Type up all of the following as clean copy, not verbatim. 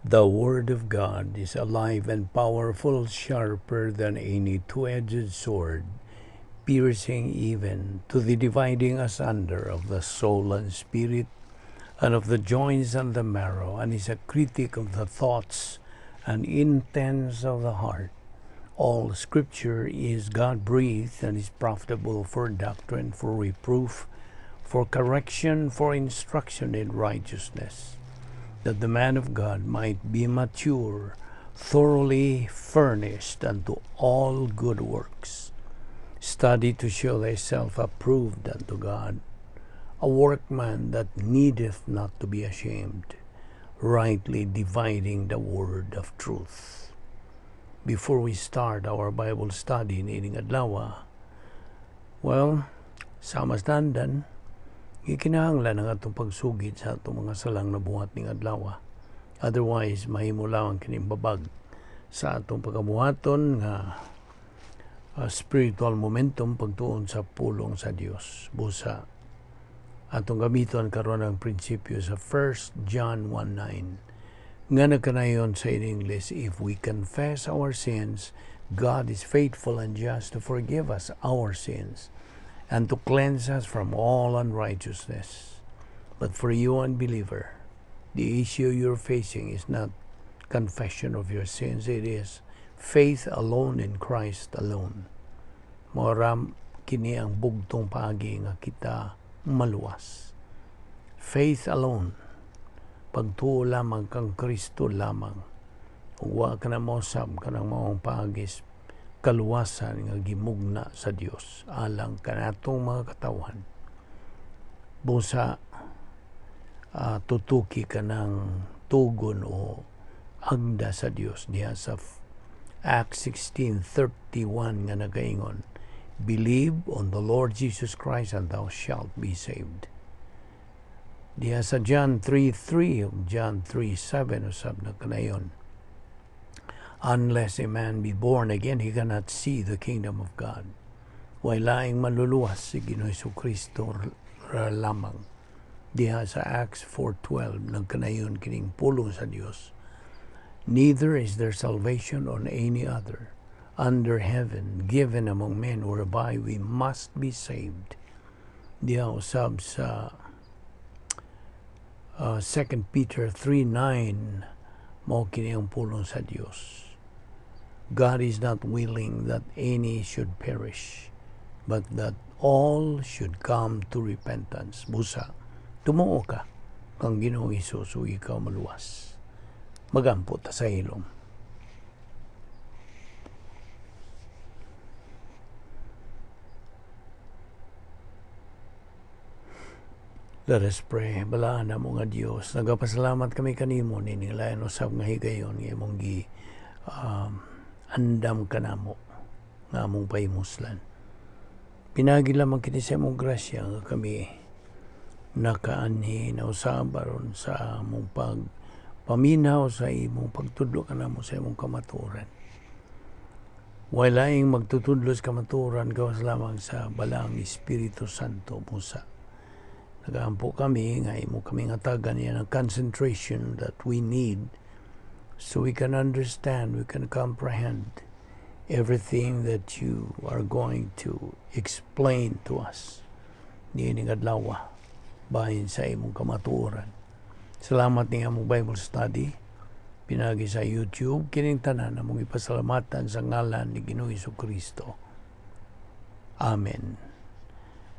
The Word of God is alive and powerful, sharper than any two-edged sword, piercing even to the dividing asunder of the soul and spirit, and of the joints and the marrow, and is a critic of the thoughts and intents of the heart. All Scripture is God-breathed and is profitable for doctrine, for reproof, for correction, for instruction in righteousness, that the man of God might be mature, thoroughly furnished unto all good works. Study to show thyself approved unto God, a workman that needeth not to be ashamed, rightly dividing the word of truth. Before we start our Bible study nining adlaw, sa masdandan, ikinahanglan ang atong pagsugid sa atong mga salang na buhat ning adlaw. Otherwise, mahimo lang kining babag sa atong pagkabuhaton nga spiritual momentum pagtuon sa pulong sa Dios. Busa atong gamiton karon ang prinsipyo sa 1 John 1:9 nga nagkanayon sa in English, if we confess our sins, God is faithful and just to forgive us our sins and to cleanse us from all unrighteousness. But for you, unbeliever, the issue you're facing is not confession of your sins. It is faith alone in Christ alone. Moram kini ang bugtong paagi nga kita maluwas. Faith alone. Pagtuo lamang kang Kristo lamang. Huwag ka na mausap ka ng maong paagis kaluwasan nga gimugna sa Dios alang kanatong mga katawan. Busa tutuki ka ng tugon o agda sa Dios diha sa Acts 16:31 nga nagaingon, believe on the Lord Jesus Christ and thou shalt be saved. Diha sa John 3:3 o John 3:7 usab na kanayon, unless a man be born again, he cannot see the kingdom of God. Walaing maluluwas si Ginoong Jesucristo lamang. Diha sa Acts 4:12 nagkanayon kining pulong sa Dios. Neither is there salvation on any other under heaven given among men whereby we must be saved. Diha usab sa 2 Peter 3:9 mao kini ang pulong sa Dios. God is not willing that any should perish, but that all should come to repentance. Busa, tumuo ka kang Ginoong Hesus o ikaw maluwas. Magampo ta sa ilong. Let us pray. Balaan na mo nga Diyos. Nagapasalamat kami kanimo nining lain usab nga higayon nga imong gi andam ka namo nga among pahimuslan. Pinagi lamang kini sa imong grasya nga kami nakaanhi na usab aron sa among pagpaminaw sa imong pagtudlo kanamo sa imong kamatuoran. Walaing magtutudlo sa kamatuoran gawas lamang sa balang Espiritu Santo busa. Nagaampo kami nga imo kami ngatagan niya ng concentration that we need so we can understand, we can comprehend everything that you are going to explain to us. Niining adlaw bahin sa imong kamatuoran. Salamat ni among Bible study pinagi sa YouTube kining tanan among ipasalamatan sa ngalan ni Ginoong Jesucristo. Amen.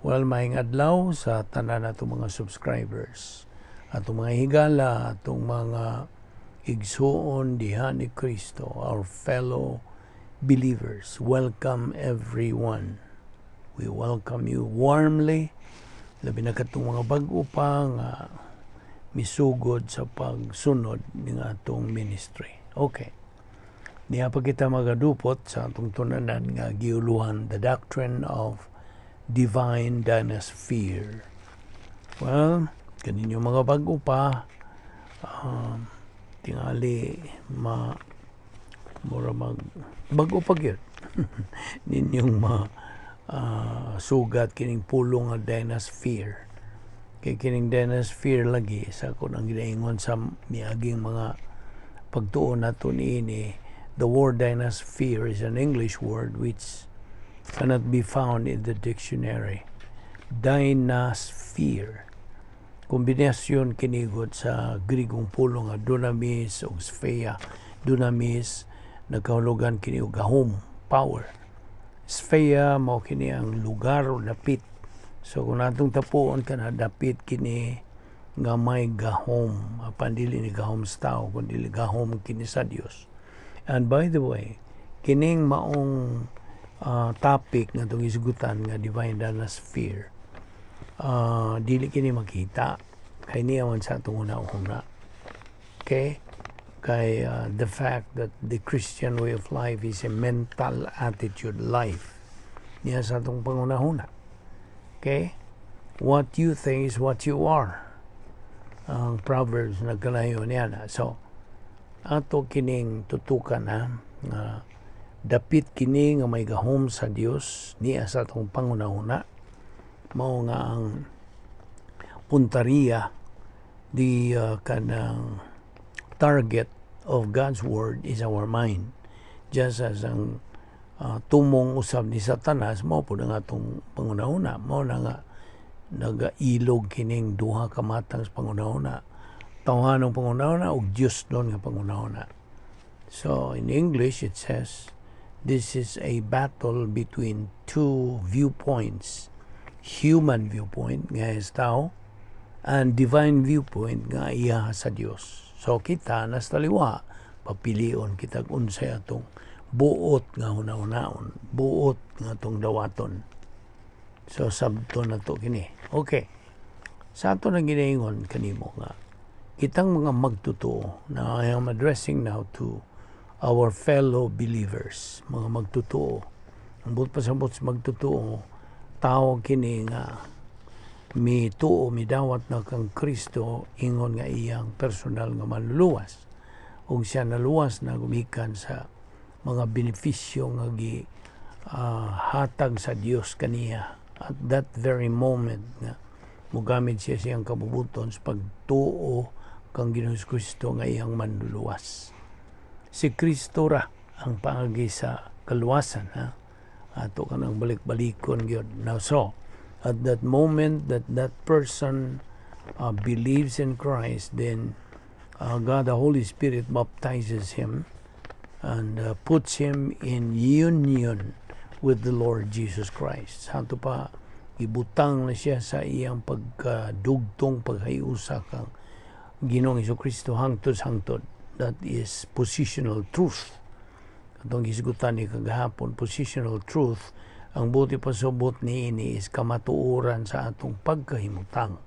Maayong adlaw sa tanan natong mga subscribers, atong mga higala, atong mga igsuon diha ni Kristo, our fellow believers. Welcome everyone. We welcome you warmly. Labi na katong mga bag-o pa nga misugod sa pagsunod ng atong ministry. Okay. Diha pa kita magadupot sa atong tunanan nga giuluhan the doctrine of divine Dynasphere. Well, kaninyo mga bago pa, tingali bago pa gyud ninyong sugat kining pulong nga Dynasphere. Kay kining Dynasphere lagi sa ako nang ginaingon sa miaging mga pagtuon nato niini, the word Dynasphere is an English word which cannot be found in the dictionary. Dynasphere. Kombinasyon kinigod sa Grigong pulong nga dunamis o sphere. Dunamis, nagkahulugan kini og gahom, power. Sphere mao kini ang lugar o dapit. So kung natong tapuon kana dapit kini nga may gahom, apan dili ni gahom sa tao kundi gahom kini sa Dios. And by the way, kining maong topic nga itong isgutan nga Divine Dynasphere, dili kini makita kay niyaman sa itong una-una. Okay? Kay the fact that the Christian way of life is a mental attitude life. Niya sa itong panguna-una. Okay? What you think is what you are. Ang Proverbs nagkalayo niya na. So, ato kining tutukan nga dapit kini nga may gahom sa Dios niya sa atong panguna-una. Mao nga ang punteriya di kanang target of God's word is our mind. Just as ang tumong usab ni Satanas mao pud ang atong panguna-una. Mao na nga nagailog kining duha ka matang sa panguna-una. Tawhanong panguna-una ug Dios don nga panguna-una. So in English it says this is a battle between two viewpoints. Human viewpoint nga is tao and divine viewpoint nga iya sa Dios. So kita nas taliwa papilion kita unsay atong buot nga una-unaon, buot nga atong dawaton. So sabto na to kini. Okay. Sa ato na ginaingon kanimo nga kitang mga magtutuo. Now I am addressing now to our fellow believers, mga magtutuo. Ang buot pasabot sa magtutuo, tao kini nga mituo, midawat na kang Kristo, ingon nga iyang personal nga manluluwas. Ug siya naluwas na gumikan sa mga benepisyo nga hatag sa Dios kaniya. At that very moment nga mugamit siya siyang kabubuton sa pagtuo kang Ginoong Kristo nga iyang manluluwas. Si Kristo ra ang paagi sa kaluwasan, ha? Ato ka nang balik-balikon gyud. Now so, at that moment that that person believes in Christ, then God the Holy Spirit baptizes him and puts him in union with the Lord Jesus Christ. Santo pa ibutang na siya sa iyang pagdugtong paghiusa kang Ginoong Kristo hangtod-hangtod. That is positional truth. Katong gisgutan ni kagahapon, positional truth, ang buti pasubot niini is kamatuoran sa atong pagkahimutang.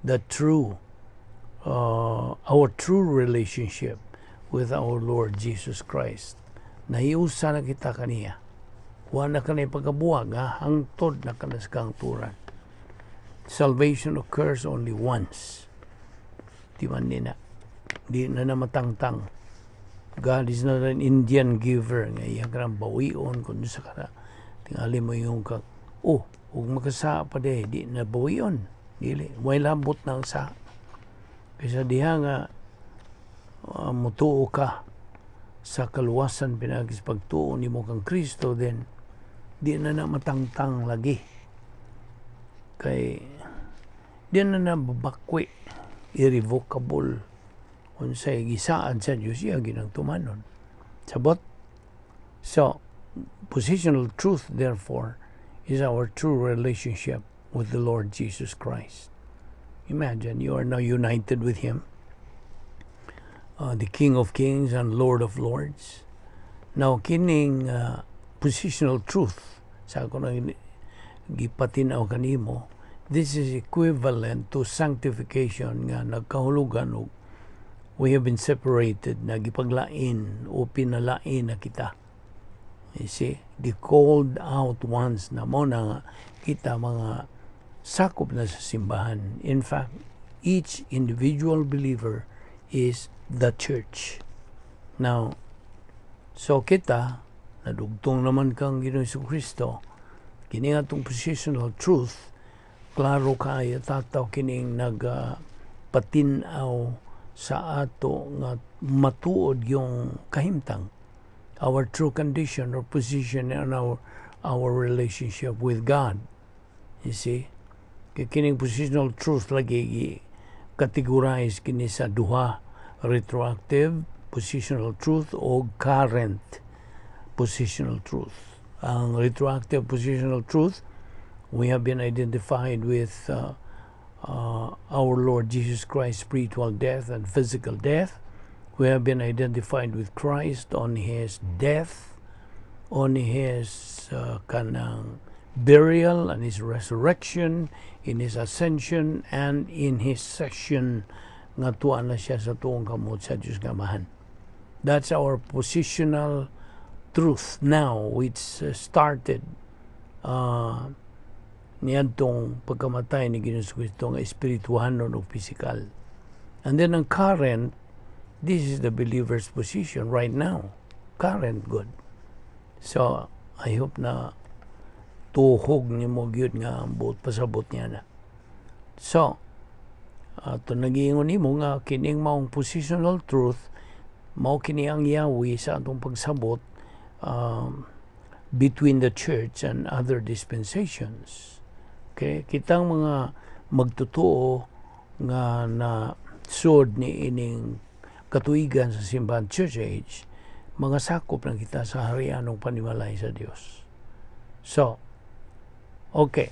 The true, our true relationship with our Lord Jesus Christ. Nahiusa na kita kaniya. Wala ka na ipagabuwag, hangtod na ka na sa kangturan. Salvation occurs only once. Di man nina. Di na namatangtang. God is not an Indian giver. Ngayon ka na bawion kung sa ka na. Tingali mo yung huwag magkasa pa di na bawion. Dili. May labot ng sa. Kaysa diha nga mutuo ka sa kaluwasan pinagis pagtuo ni mo kang Kristo, then di na matangtang lagi. Kay di na babakwi, irrevocable unsay gisaan sa Dios iya ginang tumanon. Sabot. So positional truth therefore is our true relationship with the Lord Jesus Christ. Imagine you are now united with him, the King of Kings and Lord of Lords. Now kining positional truth sa ako na gipatinaw kanimo, this is equivalent to sanctification nga nagkahulugan og we have been separated, nagipaglain o pinalain na kita. You see, the called out ones na mo na nga kita mga sakop na sa simbahan. In fact, each individual believer is the church. Now, so kita, nadugtong naman kang Ginoong Kristo, kini atong positional truth, klaro kayo tataw kining nagpatinaw sa ato nga matuod yung kahimtang, our true condition or position in our relationship with God. You see? Kaya kining positional truth lagi categorize kini sa duha, retroactive positional truth o current positional truth. Ang retroactive positional truth, we have been identified with our Lord Jesus Christ's spiritual death and physical death. We have been identified with Christ on His death, on His kanang burial and His resurrection, in His ascension, and in His session nga tuwa na siya sa tuong kamot sa Diyos nga Amahan. That's our positional truth now, which started niadtong pagkamatay ni Ginoong Kristo nga espirituhanon o physical. And then ang current, this is the believer's position right now. Current good. So, I hope na tuhog ni mo gyud nga ang buot pasabot niya na. So, ato nagiingon nimo nga kining maong positional truth, mao kini ang yawi sa atong pagsabot between the church and other dispensations. Okay, kitang mga magtutuo nga na sud ni ining katuigan sa simbahan church age, mga sakop na kita sa harianong panimalay sa Dios. So, okay.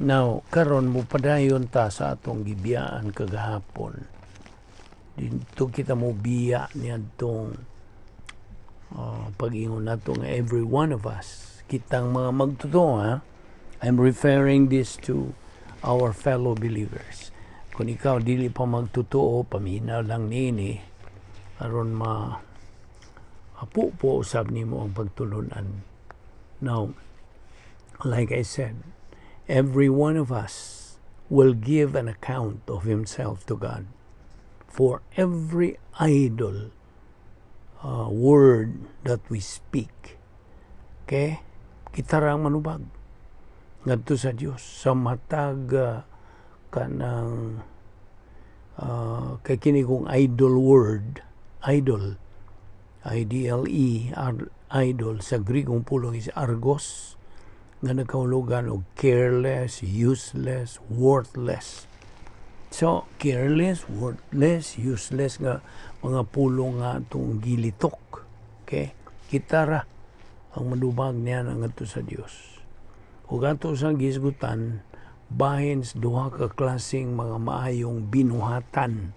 Now, karon mo padayon ta sa atong gibiyaan kagahapon. Dito kita mo biya niadtong pag-ingon nato nga every one of us, kitang mga magtutuo, ha? I'm referring this to our fellow believers. Kung ikaw dili pa magtutuo, paminaw lang nini, aron apo-po usab nimo ang pagtulunan. Now, like I said, every one of us will give an account of himself to God for every idle word that we speak. Okay? Kita rang manubag ngadto sa Dios sa matag kanang kay kini kong idle word, idol, I-D-L-E, idol sa Grigong pulong is argos, nga nagkahulugan og careless, useless, worthless. So, careless, worthless, useless nga mga pulong nga itong gilitok. Okay? Kitara ang manubag niya nga ito sa Dios. Ug ato sa gisgutan, bahin sa duha ka klaseng mga maayong binuhatan.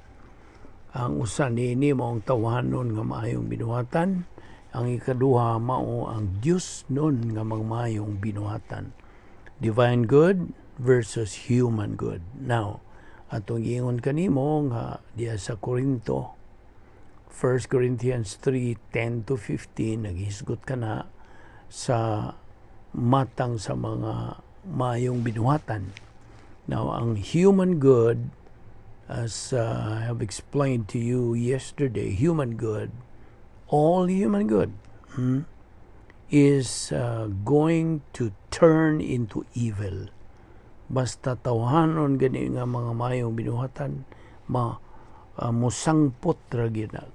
Ang usa niini maong tawanon nga maayong binuhatan, ang ikaduha mao ang Dios nun nga maayong binuhatan. Divine good versus human good. Now, atong giingon kanimo nga diya sa Korinto, 1 Corinthians 3:10-15, naghisgot ka na sa matang sa mga maayong binuhatan. Now, ang human good, as I have explained to you yesterday, human good, all human good is going to turn into evil. Basta tawhanon gani nga mga mayong binuhatan, musangpot ra gyud na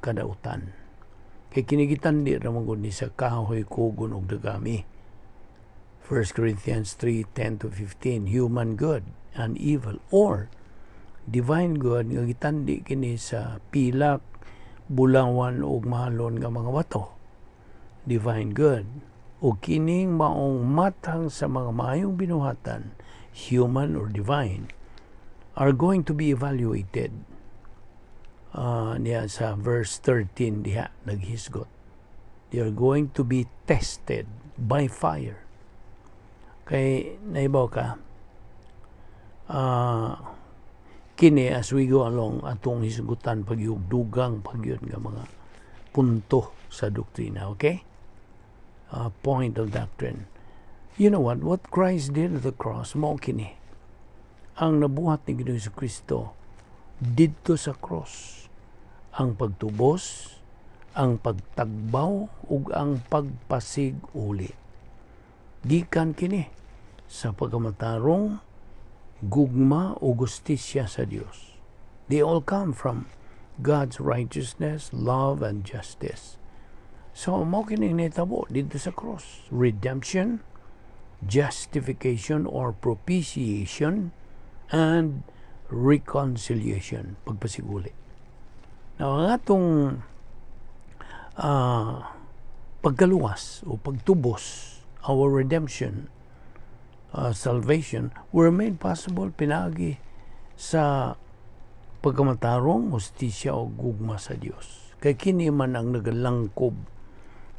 kadautan. Kay kinigitan di ra mangud ni sa kahoy, kugon ug dagami. 1 Corinthians 3:10-15, human good and evil, or divine good nga gitandi kini sa pilak, bulawan ug mahalon nga mga bato. Divine good o kining maong matang sa mga maayong binuhatan, human or divine, are going to be evaluated. Niya sa verse 13 diha naghisgot. They are going to be tested by fire. Kay naibaw ka, kini as we go along atong hisgutan pagyugdugang pagyud nga mga punto sa doktrina, okay? Point of doctrine. You know what Christ did at the cross, mao kini ang nabuhat ni Ginoong Kristo didto sa cross, ang pagtubos, ang pagtagbaw ug ang pagpasig uli. Gikan kini sa pagkamatarong, gugma o gustisya sa Dios. They all come from God's righteousness, love, and justice. So, mo kining nitabo dito sa cross. Redemption, justification or propitiation, and reconciliation, pagpasiguli. Now, ang atong pagkaluwas o pagtubos, our redemption, salvation, were made possible pinagi sa pagkamatarong, hustisya o gugma sa Dios. Kay kini man ang nagalangkob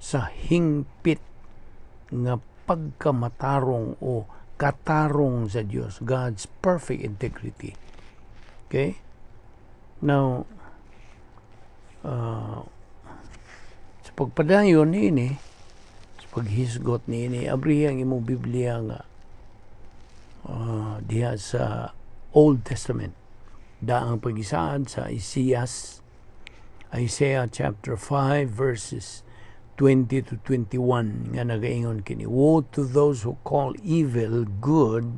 sa hingpit nga pagkamatarong o katarong sa Dios, God's perfect integrity. Okay? Now, sa pagpadayon niini, sa paghisgot niini, abrihang imong Biblia nga diha sa Old Testament. Daang pag-isaan sa Isaiah chapter 5 verses 20 to 21 nga nagaingon kini, woe to those who call evil good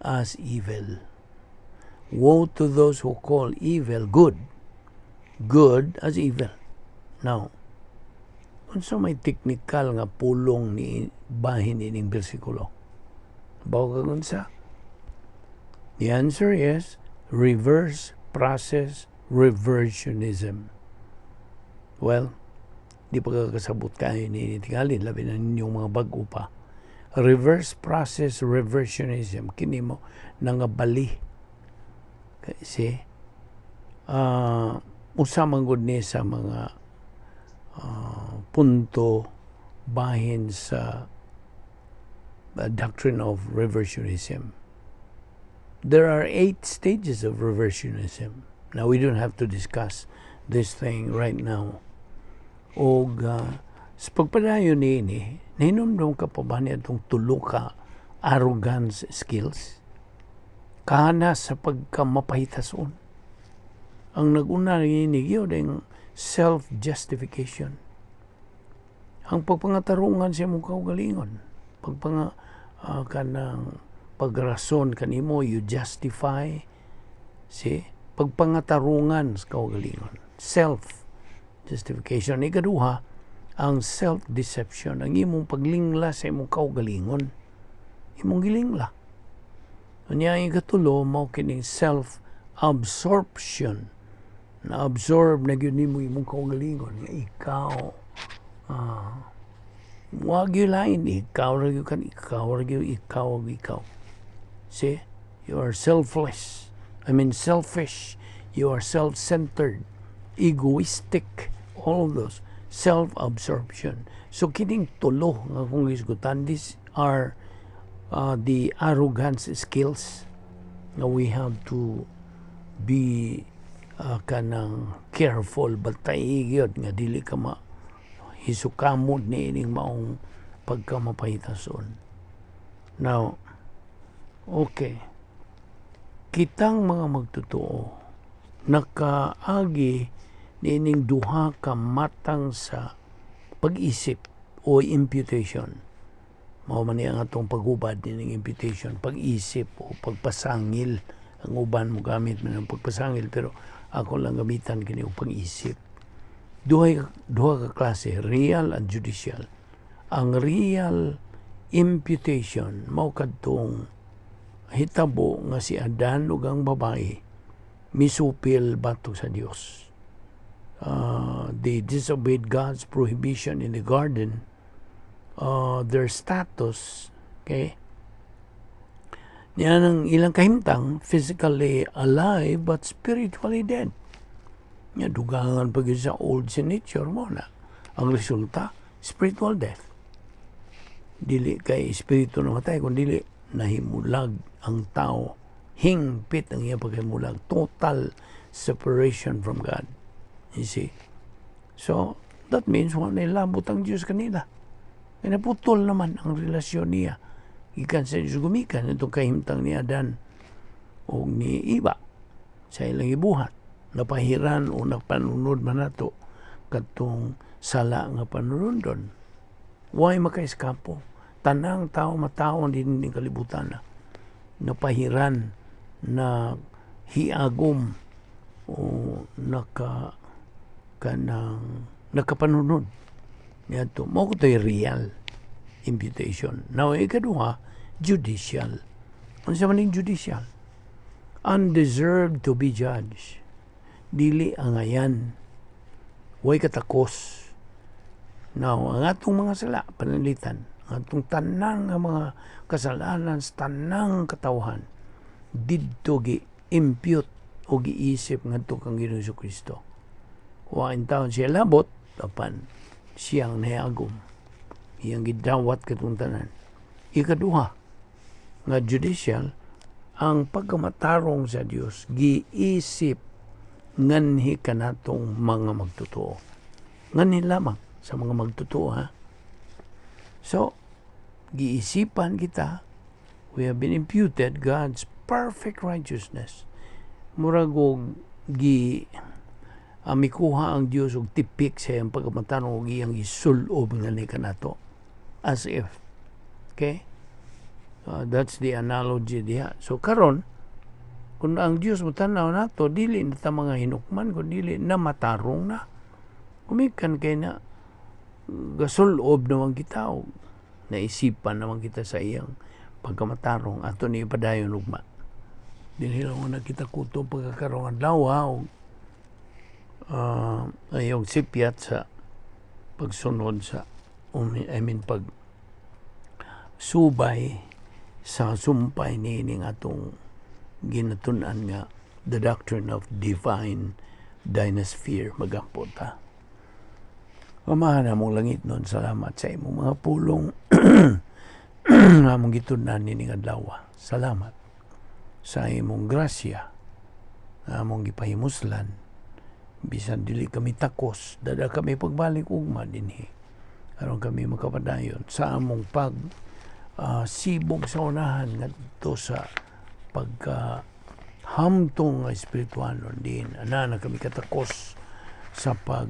as evil. Woe to those who call evil good, good as evil. Now, unsa may technical nga pulong ni bahin ining bersikulo? Bawo kag unsa? The answer is reverse process reversionism. Well, di pa kakasabot kayo ni tingali, labi na ninyong mga bago pa. Reverse process reversionism, kini mo nangabali. Kasi, usamang gud ni sa mga punto bahin sa doctrine of reversionism. There are 8 stages of reversionism. Now, we don't have to discuss this thing right now. O sa pagpadayon niini, nahinumdum ka pa ba niya itong tulo ka arrogance skills? Kana sa pagkamapahitason. Ang nag-una niini, yun self-justification. Ang pagpangatarungan sa mong kaugalingon. Kanang pagrason kanimo, you justify. See? Pagpangatarungan sa kaugalingon. Self-justification. Ikaduha, ang self-deception. Ang imong paglingla sa imong kaugalingon. Imong gilingla. Kanya ang ikatulo, mao kining self-absorption. Na-absorb na yun mo imong kaugalingon. Ikaw, wag yun lain, ikaw. See? You are selfish. You are self-centered, egoistic, all of those. Self-absorption. So, kining tulo nga kung isgutan, these are the arrogance skills na we have to be kanang careful, batayigod nga dili ka hisukamod ni ining maong pagkamapahitason. Now, okay. Kitang mga magtotoo, nakaagi nining duha ka matang sa pag-isip o imputation. Mao man ang atong paghubad nining imputation, pag-isip o pagpasangil. Ang uban mo gamit man ang pagpasangil, pero ako lang gamitan kini og pag-isip. Duha ka klase, real and judicial. Ang real imputation mao kadtong hitabo nga si Adan ug ang babae misupil batok sa Dios. They disobeyed God's prohibition in the garden. Their status, okay, yan ang ilang kahimtang, physically alive but spiritually dead. Nga dugangan pag sa old sin nature mo na. Ang resulta, spiritual death. Dili kay espiritu namatay, kung dili nahimulag ang tao. Hingpit ang iya paghimulag. Total separation from God. You see? So, that means wala nilabot ang Diyos kanila. Kaya naputol naman ang relasyon niya. Ikan sa Diyos gumikan itong kahimtang ni Adan o ni Iba sa ilang ibuhat. Napahiran o napanunod man nato katong sala nga panunundon. Why makaiskapo? Tanang tao matawon din ng kalibutan na. Napahiran na hiagom o nakapanunod niadto mo ko tay real imputation. Now ikaduha, judicial. Ano sa maning judicial? Undeserved to be judged. Dili angayan. Way katakos. Now, ang atong mga sala, panalitan, ang atong tanang nga mga kasalanan sa tanang katawhan, didto gi-impute o giisip ngadto kang Ginoong Jesucristo. Wain taon siya labot, apan siyang nayagom. Iyang gidawat katong tanan. Ikaduha, nga judicial, ang pagkamatarong sa Dios giisip nganhi kanatong mga magtotoo. Nganhi lamang sa mga magtotoo, ha? So, giisipan kita, we have been imputed God's perfect righteousness. Murag og mikuha ang Dios og tipik sa iyang pagkamatarong og iyang isulob nganhi kanato. As if. Okay? That's the analogy diha. So karon, kung ang Dios mo tanaw nato, dili na ta mga hinukman, kung dili na matarong na. Kumikan kay na gasulob naman kita o naisipan naman kita sa iyang pagkamatarong ato ni ipadayon ugma. Dili lang na kita kuto pagkakaroon ang lawa o ayong sipyat sa pagsunod sa pag subay sa sumpay nining atong ginatunan nga the doctrine of divine Dynasphere magampot, ha. Amahan na mong langit nun, salamat sa imong mga pulong nga mong gitunan nining adlaw. Salamat sa imong grasya nga mong gipahimuslan bisan dili kami takos, dada kami pagbalik ugma dinhi aron kami makapadayon sa among pag sibog sa unahan ngadto sa pagka hamtong espiritual din. Ana na kami katakos sa pag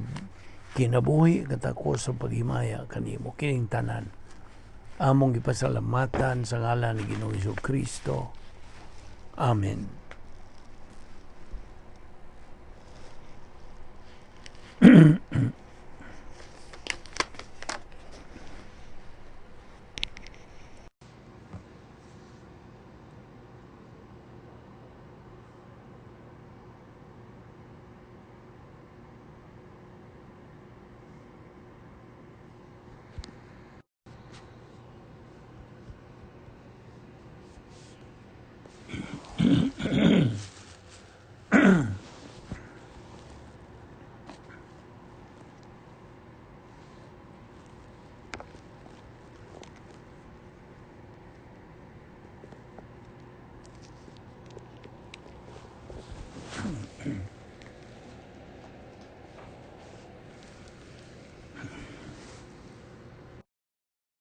kinabuhi, katakos sa paghimaya kanimo kining tanan. Among gipasalamatan sa ngalan ni Ginoong Jesucristo. Amen.